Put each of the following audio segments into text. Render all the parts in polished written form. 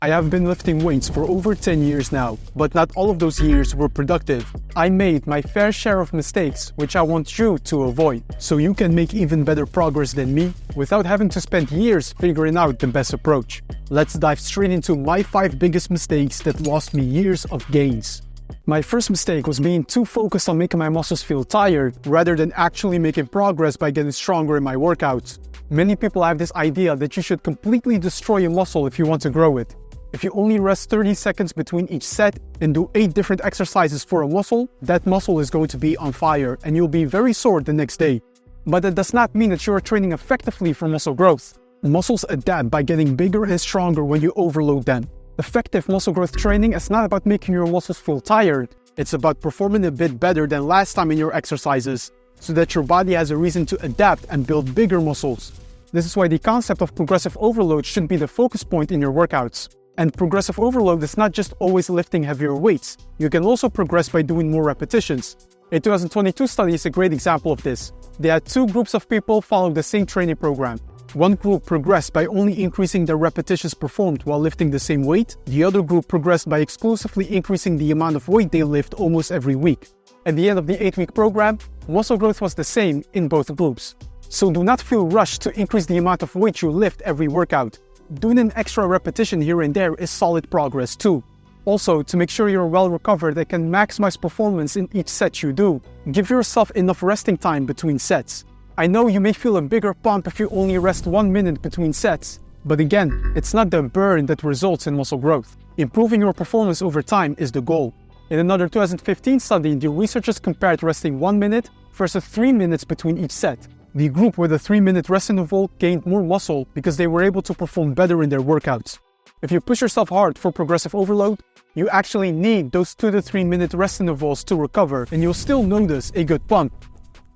I have been lifting weights for over 10 years now, but not all of those years were productive. I made my fair share of mistakes, which I want you to avoid, so you can make even better progress than me without having to spend years figuring out the best approach. Let's dive straight into my 5 biggest mistakes that lost me years of gains. My first mistake was being too focused on making my muscles feel tired rather than actually making progress by getting stronger in my workouts. Many people have this idea that you should completely destroy your muscle if you want to grow it. If you only rest 30 seconds between each set and do 8 different exercises for a muscle, that muscle is going to be on fire and you'll be very sore the next day. But that does not mean that you are training effectively for muscle growth. Muscles adapt by getting bigger and stronger when you overload them. Effective muscle growth training is not about making your muscles feel tired. It's about performing a bit better than last time in your exercises, so that your body has a reason to adapt and build bigger muscles. This is why the concept of progressive overload should be the focus point in your workouts. And progressive overload is not just always lifting heavier weights. You can also progress by doing more repetitions. A 2022 study is a great example of this. They had 2 groups of people follow the same training program. One group progressed by only increasing their repetitions performed while lifting the same weight. The other group progressed by exclusively increasing the amount of weight they lift almost every week. At the end of the 8-week program, muscle growth was the same in both groups. So do not feel rushed to increase the amount of weight you lift every workout. Doing an extra repetition here and there is solid progress too. Also, to make sure you're well recovered and can maximize performance in each set you do, give yourself enough resting time between sets. I know you may feel a bigger pump if you only rest 1 minute between sets, but again, it's not the burn that results in muscle growth. Improving your performance over time is the goal. In another 2015 study, the researchers compared resting 1 minute versus 3 minutes between each set. The group with a 3-minute rest interval gained more muscle because they were able to perform better in their workouts. If you push yourself hard for progressive overload, you actually need those 2 to 3 minute rest intervals to recover, and you'll still notice a good pump.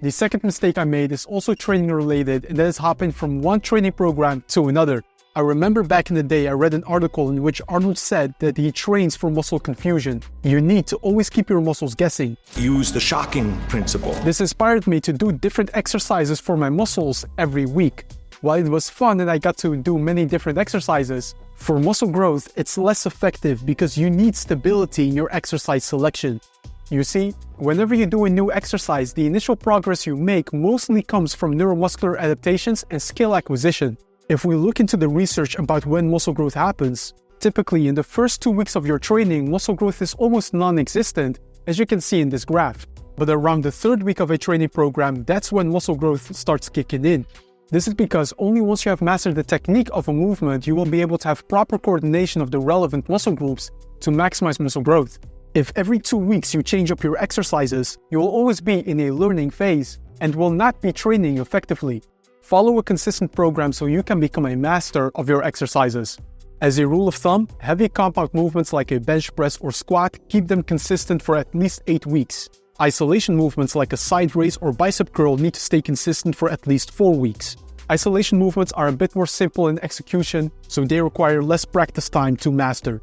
The second mistake I made is also training related, and that is hopping from one training program to another. I remember back in the day I read an article in which Arnold said that he trains for muscle confusion. You need to always keep your muscles guessing. Use the shocking principle. This inspired me to do different exercises for my muscles every week. While it was fun and I got to do many different exercises, for muscle growth it's less effective because you need stability in your exercise selection. You see, whenever you do a new exercise, the initial progress you make mostly comes from neuromuscular adaptations and skill acquisition. If we look into the research about when muscle growth happens, typically in the first 2 weeks of your training, muscle growth is almost non-existent, as you can see in this graph. But around the 3rd week of a training program, that's when muscle growth starts kicking in. This is because only once you have mastered the technique of a movement, you will be able to have proper coordination of the relevant muscle groups to maximize muscle growth. If every 2 weeks you change up your exercises, you will always be in a learning phase and will not be training effectively. Follow a consistent program so you can become a master of your exercises. As a rule of thumb, heavy compound movements like a bench press or squat, keep them consistent for at least 8 weeks. Isolation movements like a side raise or bicep curl need to stay consistent for at least 4 weeks. Isolation movements are a bit more simple in execution, so they require less practice time to master.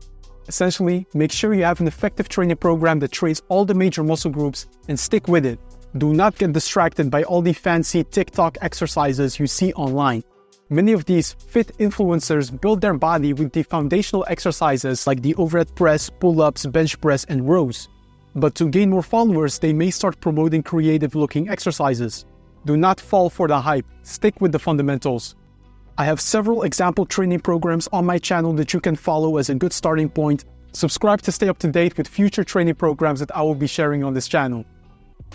Essentially, make sure you have an effective training program that trains all the major muscle groups and stick with it. Do not get distracted by all the fancy TikTok exercises you see online. Many of these fit influencers build their body with the foundational exercises like the overhead press, pull-ups, bench press, and rows. But to gain more followers, they may start promoting creative-looking exercises. Do not fall for the hype. Stick with the fundamentals. I have several example training programs on my channel that you can follow as a good starting point. Subscribe to stay up to date with future training programs that I will be sharing on this channel.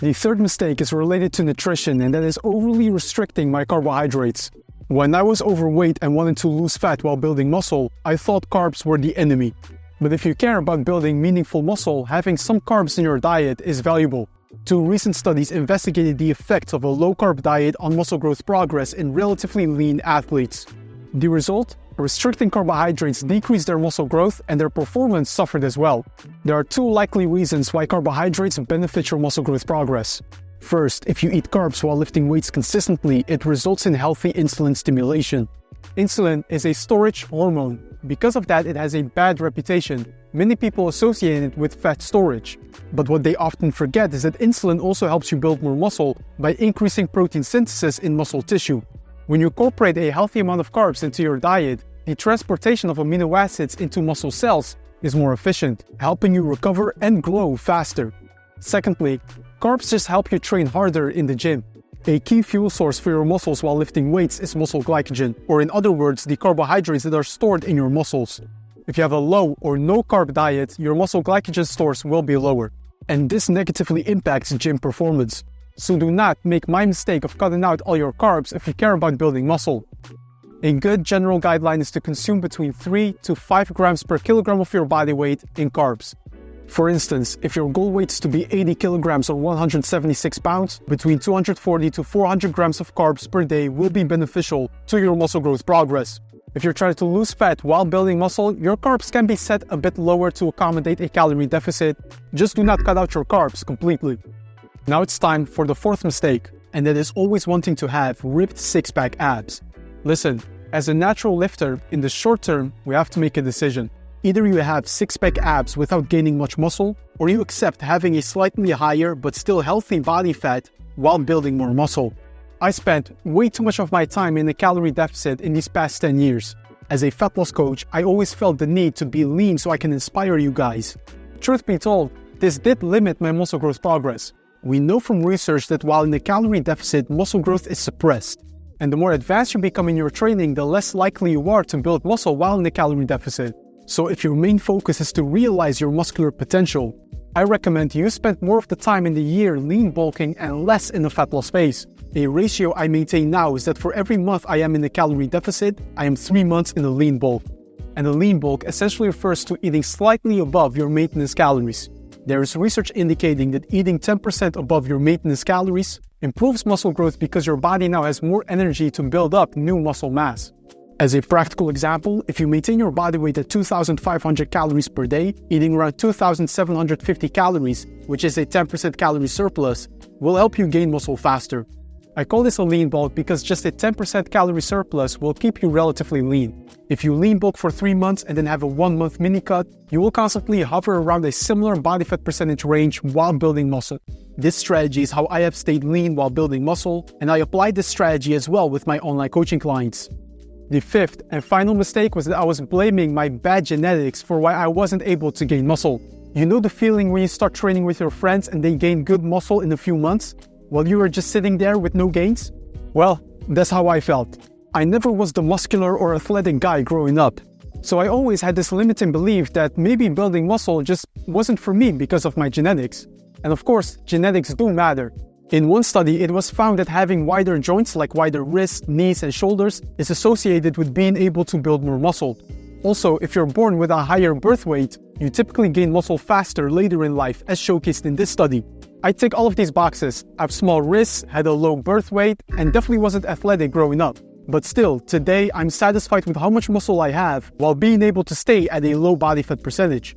The third mistake is related to nutrition, and that is overly restricting my carbohydrates. When I was overweight and wanted to lose fat while building muscle, I thought carbs were the enemy. But if you care about building meaningful muscle, having some carbs in your diet is valuable. 2 recent studies investigated the effects of a low-carb diet on muscle growth progress in relatively lean athletes. The result? Restricting carbohydrates decreased their muscle growth and their performance suffered as well. There are 2 likely reasons why carbohydrates benefit your muscle growth progress. First, if you eat carbs while lifting weights consistently, it results in healthy insulin stimulation. Insulin is a storage hormone. Because of that, it has a bad reputation. Many people associate it with fat storage. But what they often forget is that insulin also helps you build more muscle by increasing protein synthesis in muscle tissue. When you incorporate a healthy amount of carbs into your diet, the transportation of amino acids into muscle cells is more efficient, helping you recover and grow faster. Secondly, carbs just help you train harder in the gym. A key fuel source for your muscles while lifting weights is muscle glycogen, or in other words, the carbohydrates that are stored in your muscles. If you have a low or no carb diet, your muscle glycogen stores will be lower, and this negatively impacts gym performance. So do not make my mistake of cutting out all your carbs if you care about building muscle. A good general guideline is to consume between 3 to 5 grams per kilogram of your body weight in carbs. For instance, if your goal weight is to be 80 kilograms or 176 pounds, between 240 to 400 grams of carbs per day will be beneficial to your muscle growth progress. If you're trying to lose fat while building muscle, your carbs can be set a bit lower to accommodate a calorie deficit. Just do not cut out your carbs completely. Now it's time for the fourth mistake, and that is always wanting to have ripped six-pack abs. Listen, as a natural lifter, in the short term, we have to make a decision. Either you have six-pack abs without gaining much muscle, or you accept having a slightly higher but still healthy body fat while building more muscle. I spent way too much of my time in a calorie deficit in these past 10 years. As a fat loss coach, I always felt the need to be lean so I can inspire you guys. Truth be told, this did limit my muscle growth progress. We know from research that while in a calorie deficit, muscle growth is suppressed. And the more advanced you become in your training, the less likely you are to build muscle while in a calorie deficit. So if your main focus is to realize your muscular potential, I recommend you spend more of the time in the year lean bulking and less in the fat loss phase. A ratio I maintain now is that for every month I am in a calorie deficit, I am 3 months in a lean bulk. And a lean bulk essentially refers to eating slightly above your maintenance calories. There is research indicating that eating 10% above your maintenance calories improves muscle growth because your body now has more energy to build up new muscle mass. As a practical example, if you maintain your body weight at 2,500 calories per day, eating around 2,750 calories, which is a 10% calorie surplus, will help you gain muscle faster. I call this a lean bulk because just a 10% calorie surplus will keep you relatively lean. If you lean bulk for 3 months and then have a 1-month mini cut, you will constantly hover around a similar body fat percentage range while building muscle. This strategy is how I have stayed lean while building muscle, and I apply this strategy as well with my online coaching clients. The fifth and final mistake was that I was blaming my bad genetics for why I wasn't able to gain muscle. You know the feeling when you start training with your friends and they gain good muscle in a few months, while you were just sitting there with no gains? Well, that's how I felt. I never was the muscular or athletic guy growing up. So I always had this limiting belief that maybe building muscle just wasn't for me because of my genetics. And of course, genetics do matter. In one study, it was found that having wider joints like wider wrists, knees, and shoulders is associated with being able to build more muscle. Also, if you're born with a higher birth weight, you typically gain muscle faster later in life, as showcased in this study. I tick all of these boxes. I have small wrists, had a low birth weight, and definitely wasn't athletic growing up. But still, today I'm satisfied with how much muscle I have while being able to stay at a low body fat percentage.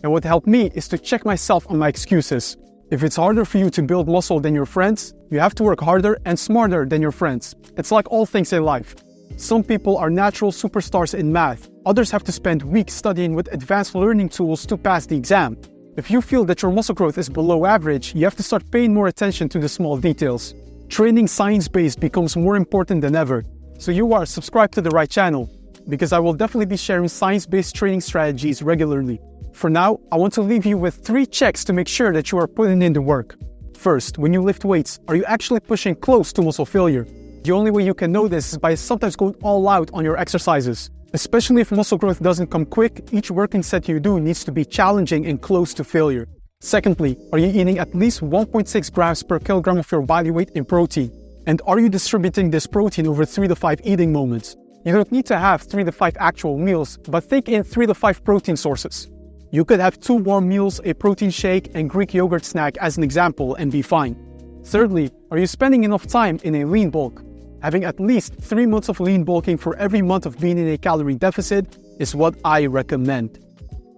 And what helped me is to check myself on my excuses. If it's harder for you to build muscle than your friends, you have to work harder and smarter than your friends. It's like all things in life. Some people are natural superstars in math. Others have to spend weeks studying with advanced learning tools to pass the exam. If you feel that your muscle growth is below average, you have to start paying more attention to the small details. Training science-based becomes more important than ever. So you are subscribed to the right channel, because I will definitely be sharing science-based training strategies regularly. For now, I want to leave you with 3 checks to make sure that you are putting in the work. First, when you lift weights, are you actually pushing close to muscle failure? The only way you can know this is by sometimes going all out on your exercises. Especially if muscle growth doesn't come quick, each working set you do needs to be challenging and close to failure. Secondly, are you eating at least 1.6 grams per kilogram of your body weight in protein? And are you distributing this protein over 3 to 5 eating moments? You don't need to have 3 to 5 actual meals, but think in 3 to 5 protein sources. You could have 2 warm meals, a protein shake, and Greek yogurt snack as an example and be fine. Thirdly, are you spending enough time in a lean bulk? Having at least 3 months of lean bulking for every month of being in a calorie deficit is what I recommend.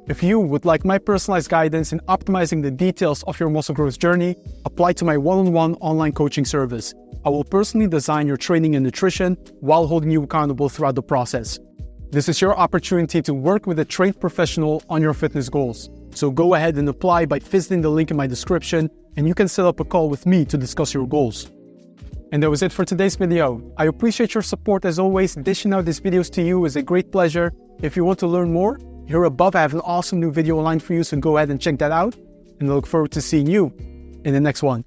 If you would like my personalized guidance in optimizing the details of your muscle growth journey, apply to my one-on-one online coaching service. I will personally design your training and nutrition while holding you accountable throughout the process. This is your opportunity to work with a trained professional on your fitness goals. So go ahead and apply by visiting the link in my description, and you can set up a call with me to discuss your goals. And that was it for today's video. I appreciate your support as always. Dishing out these videos to you is a great pleasure. If you want to learn more, here above I have an awesome new video aligned for you, so go ahead and check that out. And I look forward to seeing you in the next one.